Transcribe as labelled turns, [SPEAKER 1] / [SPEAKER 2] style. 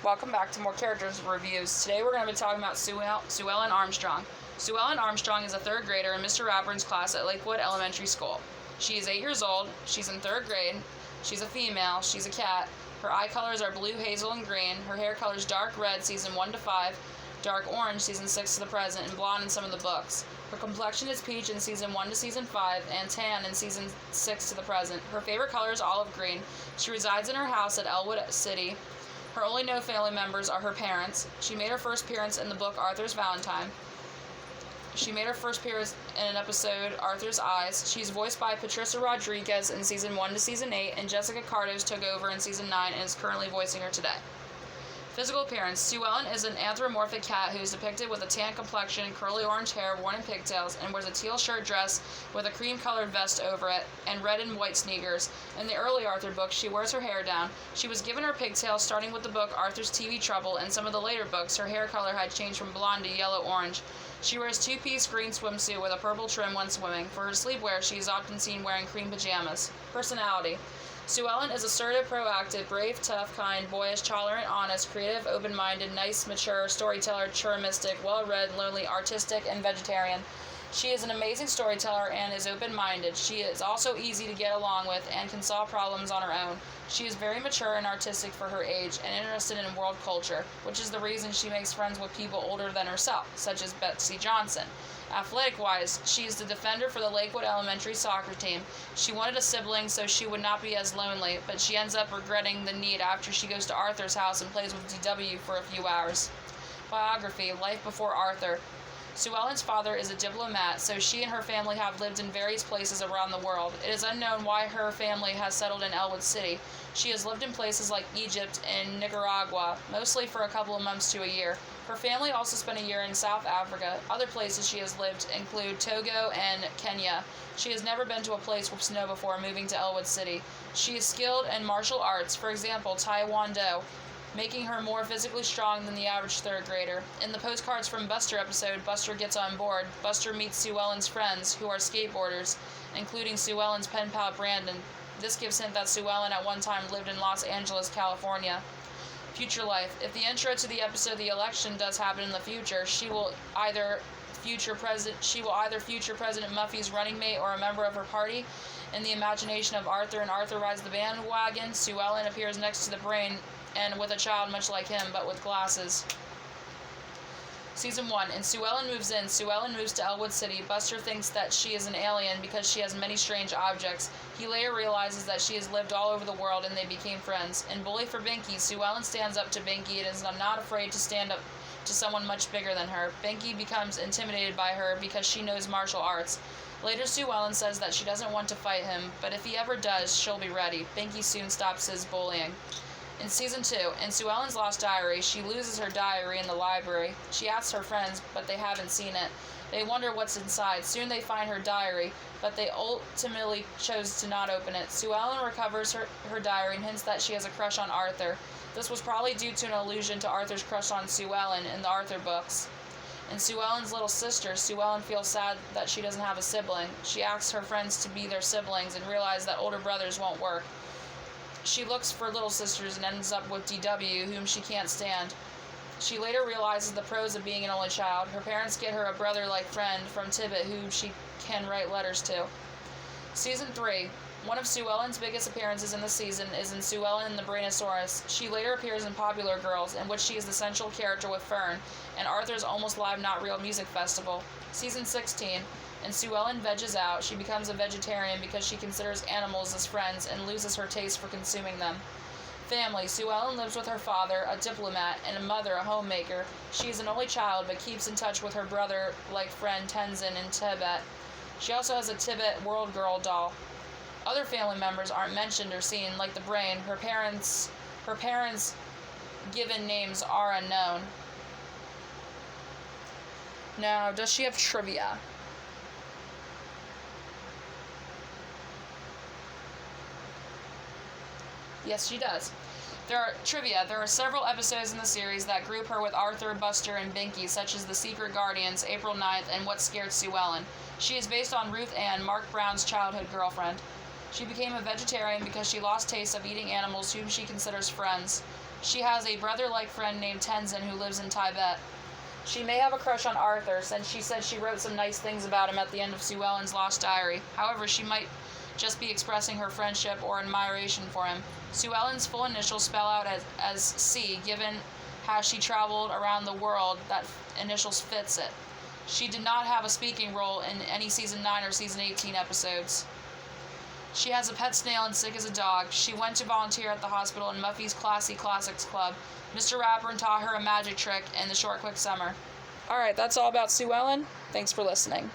[SPEAKER 1] Welcome back to more characters reviews. Today we're going to be talking about Sue Ellen Armstrong. Sue Ellen Armstrong is a third grader in Mr. Radburn's class at Lakewood Elementary School. She is 8 years old. She's in third grade. She's a female. She's a cat. Her eye colors are blue, hazel, and green. Her hair color is dark red, season 1 to 5, dark orange, season 6 to the present, and blonde in some of the books. Her complexion is peach in season 1 to season 5, and tan in season 6 to the present. Her favorite color is olive green. She resides in her house at Elwood City. Her only known family members are her parents. She made her first appearance in the book Arthur's Valentine. She made her first appearance in an episode, Arthur's Eyes. She's voiced by Patricia Rodriguez in season 1 to season 8, and Jessica Cardos took over in season 9 and is currently voicing her today. Physical appearance. Sue Ellen is an anthropomorphic cat who is depicted with a tan complexion, curly orange hair worn in pigtails, and wears a teal shirt dress with a cream-colored vest over it, and red and white sneakers. In the early Arthur books, she wears her hair down. She was given her pigtails starting with the book Arthur's TV Trouble, and some of the later books, her hair color had changed from blonde to yellow-orange. She wears two-piece green swimsuit with a purple trim when swimming. For her sleepwear, she is often seen wearing cream pajamas. Personality. Sue Ellen is assertive, proactive, brave, tough, kind, boyish, tolerant, honest, creative, open-minded, nice, mature, storyteller, mystic, well-read, lonely, artistic, and vegetarian. She is an amazing storyteller and is open-minded. She is also easy to get along with and can solve problems on her own. She is very mature and artistic for her age and interested in world culture, which is the reason she makes friends with people older than herself, such as Betsy Johnson. Athletic-wise, she is the defender for the Lakewood Elementary soccer team. She wanted a sibling so she would not be as lonely, but she ends up regretting the need after she goes to Arthur's house and plays with DW for a few hours. Biography Life before Arthur. Sue Ellen's father is a diplomat, so she and her family have lived in various places around the world. It is unknown why her family has settled in Elwood City. She has lived in places like Egypt and Nicaragua, mostly for a couple of months to a year. Her family also spent a year in South Africa. Other places she has lived include Togo and Kenya. She has never been to a place with snow before moving to Elwood City. She is skilled in martial arts, for example, Taekwondo, making her more physically strong than the average third grader. In the Postcards from Buster episode, Buster Gets on Board, Buster meets Sue Ellen's friends, who are skateboarders, including Sue Ellen's pen pal Brandon. This gives hint that Sue Ellen at one time lived in Los Angeles, California. Future life. If the intro to the episode The Election does happen in the future, she will either future President Muffy's running mate or a member of her party. In the imagination of Arthur and Arthur Rides the Bandwagon, Sue Ellen appears next to the brain and with a child much like him, but with glasses. Season 1. And Sue Ellen moves in. Sue Ellen moves to Elwood City. Buster thinks that she is an alien because she has many strange objects. He later realizes that she has lived all over the world and they became friends. In Bully for Binky, Sue Ellen stands up to Binky and is not afraid to stand up to someone much bigger than her. Binky becomes intimidated by her because she knows martial arts. Later, Sue Ellen says that she doesn't want to fight him, but if he ever does, she'll be ready. Binky soon stops his bullying. In Season 2, in Sue Ellen's Lost Diary, she loses her diary in the library. She asks her friends, but they haven't seen it. They wonder what's inside. Soon they find her diary, but they ultimately chose to not open it. Sue Ellen recovers her diary and hints that she has a crush on Arthur. This was probably due to an allusion to Arthur's crush on Sue Ellen in the Arthur books. In Sue Ellen's Little Sister, Sue Ellen feels sad that she doesn't have a sibling. She asks her friends to be their siblings and realizes that older brothers won't work. She looks for little sisters and ends up with DW, whom she can't stand. She later realizes the pros of being an only child. Her parents get her a brother-like friend from Tibbet, who she can write letters to. Season 3. One of Sue Ellen's biggest appearances in the season is in Sue Ellen and the Brainosaurus. She later appears in Popular Girls, in which she is the central character with Fern, and Arthur's Almost Live Not Real music festival. Season 16. And Sue Ellen veges out. She becomes a vegetarian because she considers animals as friends and loses her taste for consuming them. Family. Sue Ellen lives with her father, a diplomat, and a mother, a homemaker. She is an only child, but keeps in touch with her brother-like friend Tenzin in Tibet. She also has a Tibet World Girl doll. Other family members aren't mentioned or seen, like the brain. Her parents' given names are unknown. Now, does she have trivia? Yes, she does. There are several episodes in the series that group her with Arthur, Buster, and Binky, such as The Secret Guardians, April 9th, and What Scared Sue Ellen. She is based on Ruth Ann, Mark Brown's childhood girlfriend. She became a vegetarian because she lost taste of eating animals whom she considers friends. She has a brother-like friend named Tenzin who lives in Tibet. She may have a crush on Arthur, since she said she wrote some nice things about him at the end of Sue Ellen's lost diary. However, she might just be expressing her friendship or admiration for him. Sue Ellen's full initials spell out as C, given how she traveled around the world, that initials fits it. She did not have a speaking role in any Season 9 or Season 18 episodes. She has a pet snail and sick as a dog. She went to volunteer at the hospital in Muffy's Classy Classics Club. Mr. Rapper taught her a magic trick in the short, quick summer. Alright, that's all about Sue Ellen. Thanks for listening.